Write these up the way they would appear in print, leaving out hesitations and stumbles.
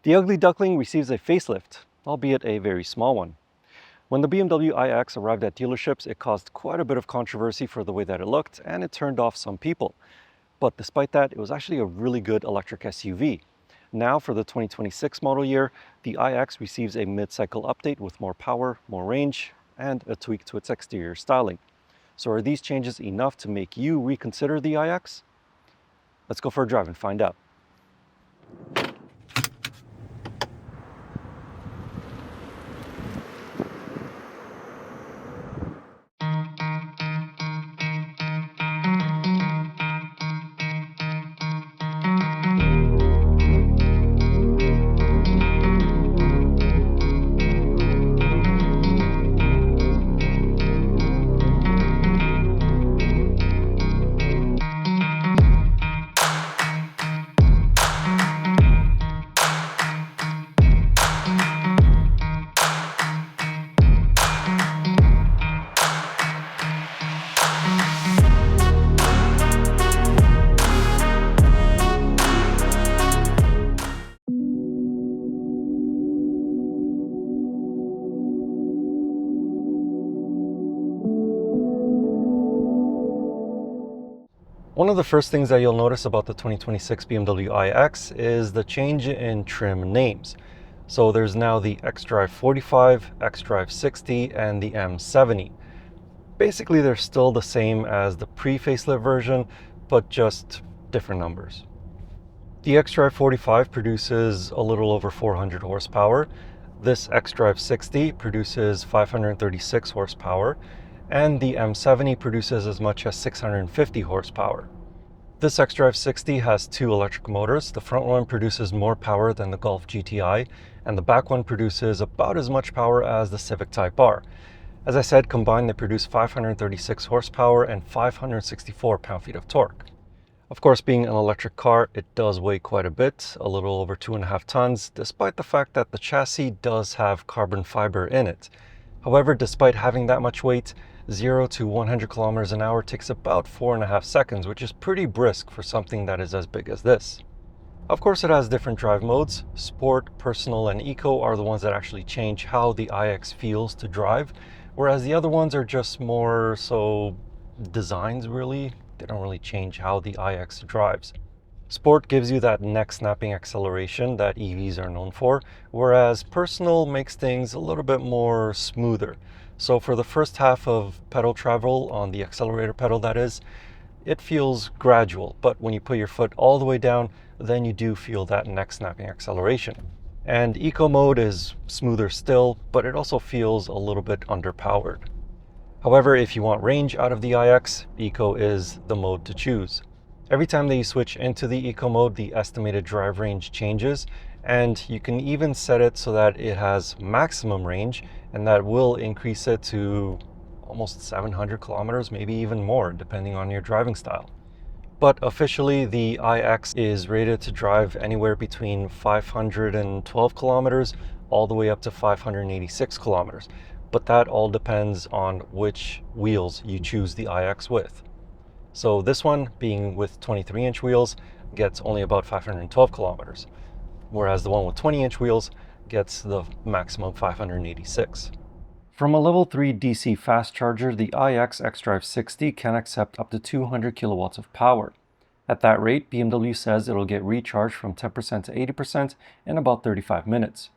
The ugly duckling receives a facelift, albeit a very small one. When the BMW iX arrived at dealerships, it caused quite a bit of controversy for the way that it looked, and it turned off some people. But despite that, it was actually a really good electric SUV. Now for the 2026 model year, the iX receives a mid-cycle update with more power, more range, and a tweak to its exterior styling. So are these changes enough to make you reconsider the iX? Let's go for a drive and find out. One of the first things that you'll notice about the 2026 BMW iX is the change in trim names. So there's now the xDrive45, xDrive60, and the M70. Basically, they're still the same as the pre-facelift version, but just different numbers. The xDrive45 produces a little over 400 horsepower. This xDrive60 produces 536 horsepower, and the M70 produces as much as 650 horsepower. This xDrive60 has two electric motors. The front one produces more power than the Golf GTI, and the back one produces about as much power as the Civic Type R. As I said, combined they produce 536 horsepower and 564 pound-feet of torque. Of course, being an electric car, it does weigh quite a bit, a little over 2.5 tons, despite the fact that the chassis does have carbon fiber in it. However, despite having that much weight, 0 to 100 kilometers an hour takes about 4.5 seconds, which is pretty brisk for something that is as big as this. Of course, it has different drive modes. Sport, Personal, and Eco are the ones that actually change how the iX feels to drive, whereas the other ones are just more so designs really. They don't really change how the iX drives. Sport gives you that neck-snapping acceleration that EVs are known for, whereas Personal makes things a little bit more smoother. So for the first half of pedal travel, on the accelerator pedal that is, it feels gradual, but when you put your foot all the way down, then you do feel that neck-snapping acceleration. And Eco mode is smoother still, but it also feels a little bit underpowered. However, if you want range out of the iX, Eco is the mode to choose. Every time that you switch into the Eco mode, the estimated drive range changes, and you can even set it so that it has maximum range, and that will increase it to almost 700 kilometers, maybe even more, depending on your driving style. But officially, the iX is rated to drive anywhere between 512 kilometers all the way up to 586 kilometers. But that all depends on which wheels you choose the iX with. So this one, being with 23-inch wheels, gets only about 512 kilometers, whereas the one with 20-inch wheels gets the maximum 586. From a level 3 DC fast charger, the iX xDrive60 can accept up to 200 kilowatts of power. At that rate, BMW says it'll get recharged from 10% to 80% in about 35 minutes.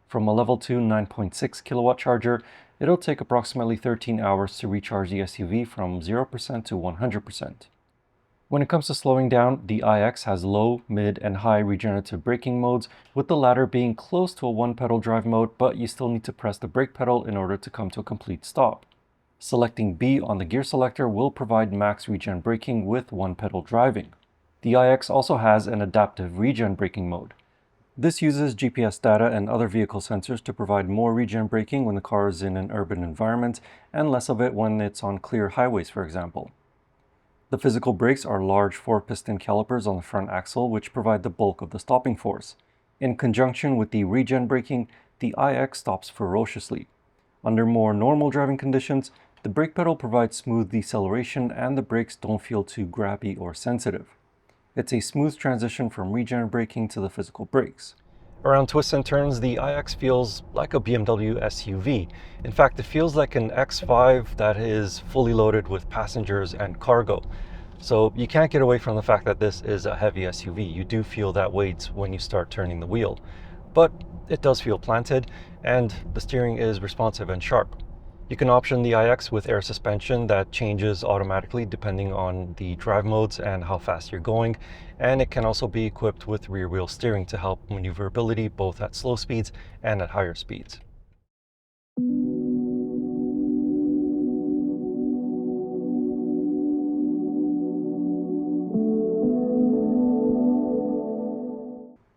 From a level 2 9.6 kilowatt charger, it'll take approximately 13 hours to recharge the SUV from 0% to 100%. When it comes to slowing down, the iX has low, mid, and high regenerative braking modes, with the latter being close to a one-pedal drive mode, but you still need to press the brake pedal in order to come to a complete stop. Selecting B on the gear selector will provide max regen braking with one-pedal driving. The iX also has an adaptive regen braking mode. This uses GPS data and other vehicle sensors to provide more regen braking when the car is in an urban environment, and less of it when it's on clear highways, for example. The physical brakes are large 4-piston calipers on the front axle, which provide the bulk of the stopping force. In conjunction with the regen braking, the iX stops ferociously. Under more normal driving conditions, the brake pedal provides smooth deceleration and the brakes don't feel too grabby or sensitive. It's a smooth transition from regen braking to the physical brakes. Around twists and turns, the iX feels like a BMW SUV. In fact, it feels like an X5 that is fully loaded with passengers and cargo. So you can't get away from the fact that this is a heavy SUV. You do feel that weight when you start turning the wheel. But it does feel planted, and the steering is responsive and sharp. You can option the iX with air suspension that changes automatically depending on the drive modes and how fast you're going, and it can also be equipped with rear wheel steering to help maneuverability both at slow speeds and at higher speeds.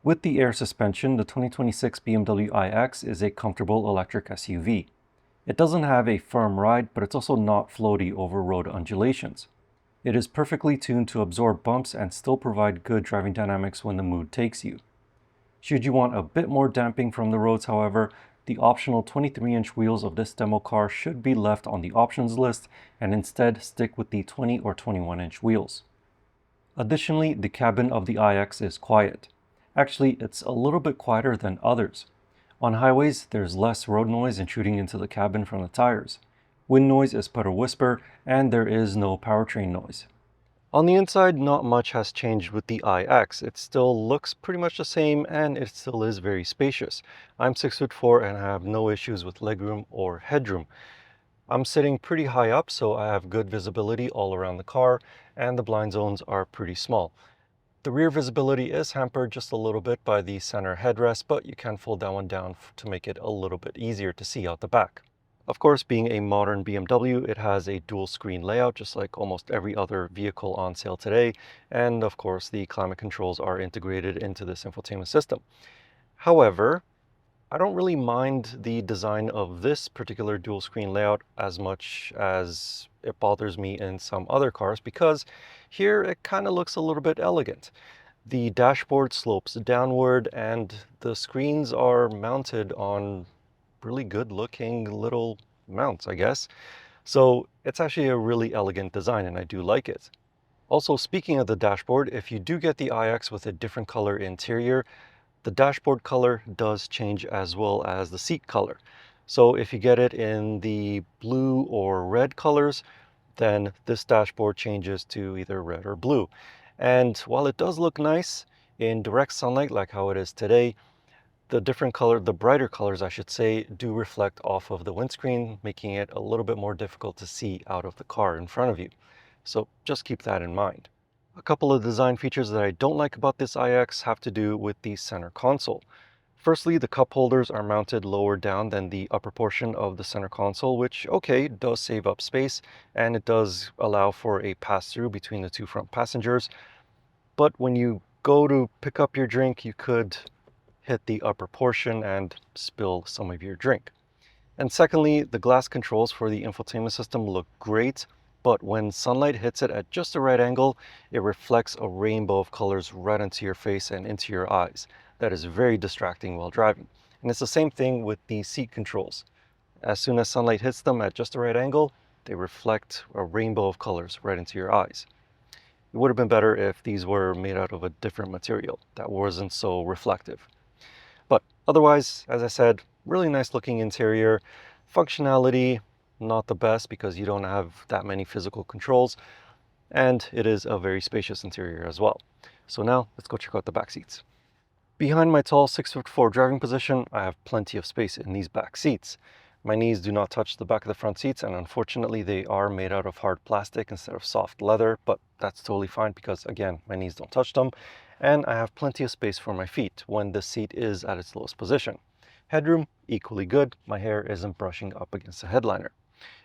With the air suspension, the 2026 BMW iX is a comfortable electric SUV. It doesn't have a firm ride, but it's also not floaty over road undulations. It is perfectly tuned to absorb bumps and still provide good driving dynamics when the mood takes you. Should you want a bit more damping from the roads, however, the optional 23-inch wheels of this demo car should be left on the options list and instead stick with the 20 or 21-inch wheels. Additionally, the cabin of the iX is quiet. Actually, it's a little bit quieter than others. On highways, there's less road noise intruding into the cabin from the tires. Wind noise is but a whisper, and there is no powertrain noise. On the inside, not much has changed with the iX. It still looks pretty much the same, and it still is very spacious. I'm 6'4" and have no issues with legroom or headroom. I'm sitting pretty high up, so I have good visibility all around the car, and the blind zones are pretty small. The rear visibility is hampered just a little bit by the center headrest, but you can fold that one down to make it a little bit easier to see out the back. Of course, being a modern BMW, it has a dual screen layout, just like almost every other vehicle on sale today. And of course, the climate controls are integrated into this infotainment system. However, I don't really mind the design of this particular dual screen layout as much as it bothers me in some other cars, because here it kind of looks a little bit elegant. The dashboard slopes downward and the screens are mounted on really good looking little mounts, I guess. So it's actually a really elegant design and I do like it. Also, speaking of the dashboard, if you do get the iX with a different color interior, the dashboard color does change as well as the seat color. So if you get it in the blue or red colors, then this dashboard changes to either red or blue. And while it does look nice in direct sunlight like how it is today, the brighter colors I should say, do reflect off of the windscreen, making it a little bit more difficult to see out of the car in front of you. So just keep that in mind. A couple of design features that I don't like about this iX have to do with the center console. Firstly, the cup holders are mounted lower down than the upper portion of the center console, which, okay, does save up space, and it does allow for a pass-through between the two front passengers. But when you go to pick up your drink, you could hit the upper portion and spill some of your drink. And secondly, the glass controls for the infotainment system look great, but when sunlight hits it at just the right angle, it reflects a rainbow of colors right into your face and into your eyes. That is very distracting while driving. And it's the same thing with the seat controls. As soon as sunlight hits them at just the right angle, they reflect a rainbow of colors right into your eyes. It would have been better if these were made out of a different material that wasn't so reflective. But otherwise, as I said, really nice looking interior. Functionality, not the best because you don't have that many physical controls. And it is a very spacious interior as well. So now let's go check out the back seats. Behind my tall 6'4" driving position, I have plenty of space in these back seats. My knees do not touch the back of the front seats, and unfortunately they are made out of hard plastic instead of soft leather, but that's totally fine because, again, my knees don't touch them. And I have plenty of space for my feet when the seat is at its lowest position. Headroom, equally good. My hair isn't brushing up against the headliner.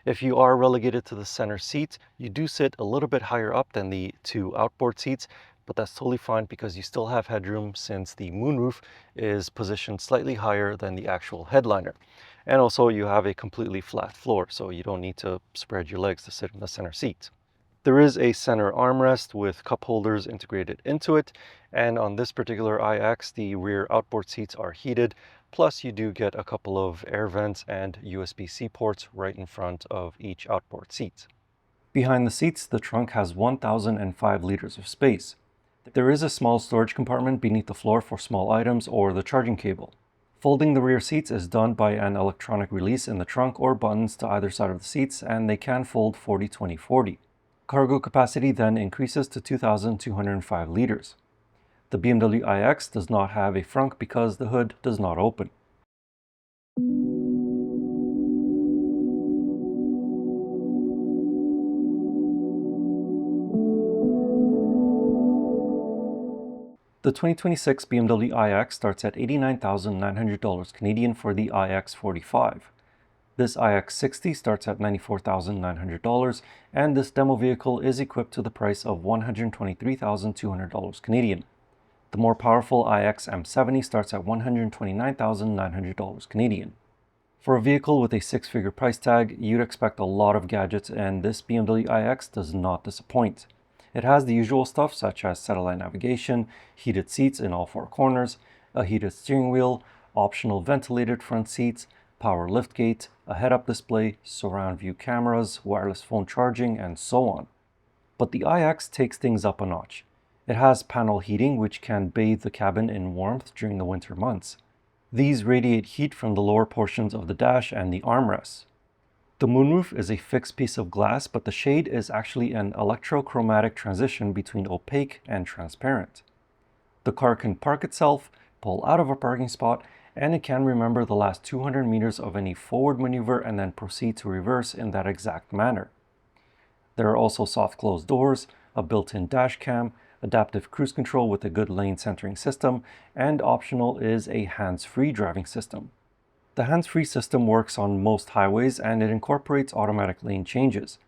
If you are relegated to the center seat, you do sit a little bit higher up than the two outboard seats, but that's totally fine because you still have headroom since the moonroof is positioned slightly higher than the actual headliner. And also you have a completely flat floor, so you don't need to spread your legs to sit in the center seat. There is a center armrest with cup holders integrated into it, and on this particular iX, the rear outboard seats are heated, plus you do get a couple of air vents and USB-C ports right in front of each outboard seat. Behind the seats, the trunk has 1,005 liters of space. There is a small storage compartment beneath the floor for small items or the charging cable. Folding the rear seats is done by an electronic release in the trunk or buttons to either side of the seats, and they can fold 40-20-40. Cargo capacity then increases to 2,205 liters. The BMW iX does not have a frunk because the hood does not open. The 2026 BMW iX starts at $89,900 Canadian for the iX45. This iX60 starts at $94,900, and this demo vehicle is equipped to the price of $123,200 Canadian. The more powerful iX M70 starts at $129,900 Canadian. For a vehicle with a six-figure price tag, you'd expect a lot of gadgets, and this BMW iX does not disappoint. It has the usual stuff such as satellite navigation, heated seats in all four corners, a heated steering wheel, optional ventilated front seats, power liftgate, a head-up display, surround view cameras, wireless phone charging, and so on. But the iX takes things up a notch. It has panel heating, which can bathe the cabin in warmth during the winter months. These radiate heat from the lower portions of the dash and the armrests. The moonroof is a fixed piece of glass, but the shade is actually an electrochromatic transition between opaque and transparent. The car can park itself, pull out of a parking spot, and it can remember the last 200 meters of any forward maneuver and then proceed to reverse in that exact manner. There are also soft closed doors, a built-in dash cam, adaptive cruise control with a good lane centering system, and optional is a hands-free driving system. The hands-free system works on most highways, and it incorporates automatic lane changes.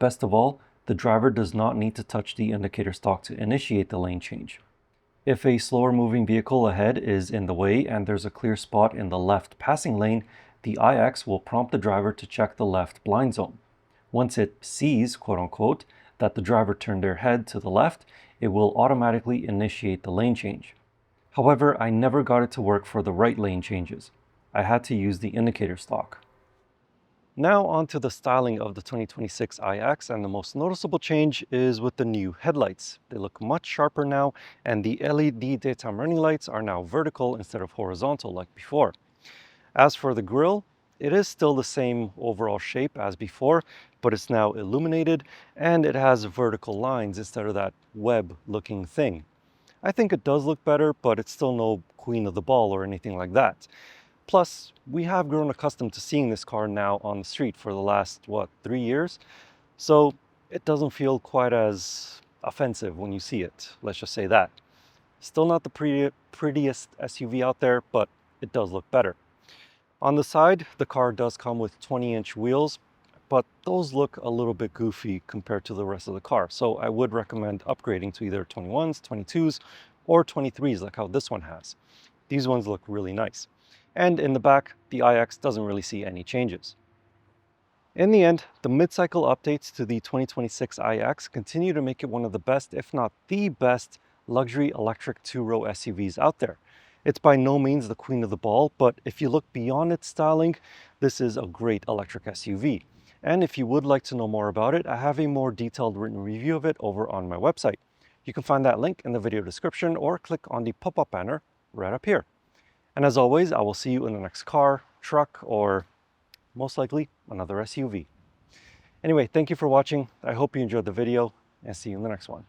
Best of all, the driver does not need to touch the indicator stalk to initiate the lane change. If a slower moving vehicle ahead is in the way and there's a clear spot in the left passing lane, the iX will prompt the driver to check the left blind zone. Once it sees, quote-unquote, that the driver turned their head to the left, it will automatically initiate the lane change. However, I never got it to work for the right lane changes. I had to use the indicator stalk. Now on to the styling of the 2026 iX, and the most noticeable change is with the new headlights. They look much sharper now, and the LED daytime running lights are now vertical instead of horizontal like before. As for the grille, it is still the same overall shape as before, but it's now illuminated and it has vertical lines instead of that web looking thing. I think it does look better, but it's still no queen of the ball or anything like that. Plus, we have grown accustomed to seeing this car now on the street for the last, 3 years? So it doesn't feel quite as offensive when you see it, let's just say that. Still not the prettiest SUV out there, but it does look better. On the side, the car does come with 20-inch wheels, but those look a little bit goofy compared to the rest of the car. So I would recommend upgrading to either 21s, 22s, or 23s like how this one has. These ones look really nice. And in the back, the iX doesn't really see any changes. In the end, the mid-cycle updates to the 2026 iX continue to make it one of the best, if not the best, luxury electric two-row SUVs out there. It's by no means the queen of the ball, but if you look beyond its styling, this is a great electric SUV. And if you would like to know more about it, I have a more detailed written review of it over on my website. You can find that link in the video description or click on the pop-up banner right up here. And as always, I will see you in the next car, truck, or most likely another SUV. Anyway, thank you for watching. I hope you enjoyed the video, and see you in the next one.